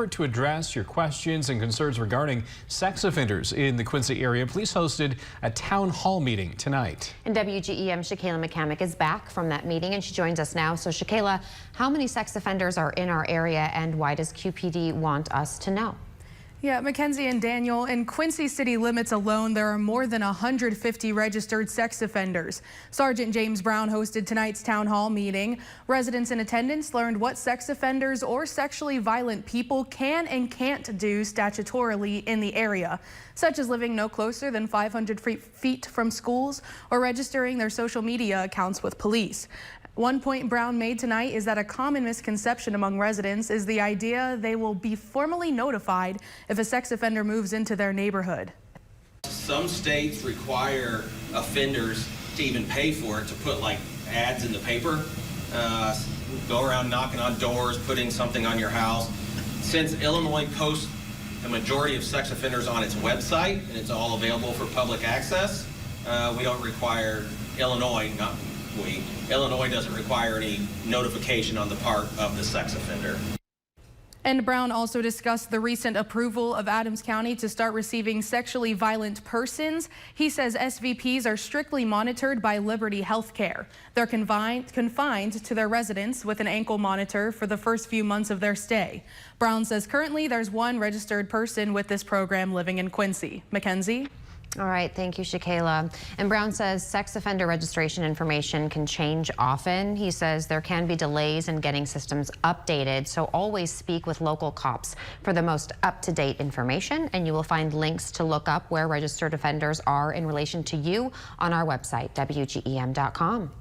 To address your questions and concerns regarding sex offenders in the Quincy area, police hosted a town hall meeting tonight. And WGEM Shakayla McCamick is back from that meeting and she joins us now. So Shakayla, how many sex offenders are in our area and why does QPD want us to know? Yeah, Mackenzie and Daniel, in Quincy city limits alone, there are more than 150 registered sex offenders. Sergeant James Brown hosted tonight's town hall meeting. Residents in attendance learned what sex offenders or sexually violent people can and can't do statutorily in the area, such as living no closer than 500 feet from schools or registering their social media accounts with police. One point Brown made tonight is that a common misconception among residents is the idea they will be formally notified if a sex offender moves into their neighborhood. Some states require offenders to even pay for it, to put like ads in the paper, go around knocking on doors, putting something on your house. Since Illinois posts the majority of sex offenders on its website and it's all available for public access, we don't require Illinois doesn't require any notification on the part of the sex offender. And Brown also discussed the recent approval of Adams County to start receiving sexually violent persons. He says SVPs are strictly monitored by Liberty Healthcare. They're confined to their residence with an ankle monitor for the first few months of their stay. Brown says currently there's one registered person with this program living in Quincy. Mackenzie? All right, thank you, Shakayla. And Brown says sex offender registration information can change often. He says there can be delays in getting systems updated, so always speak with local cops for the most up-to-date information, and you will find links to look up where registered offenders are in relation to you on our website, WGEM.com.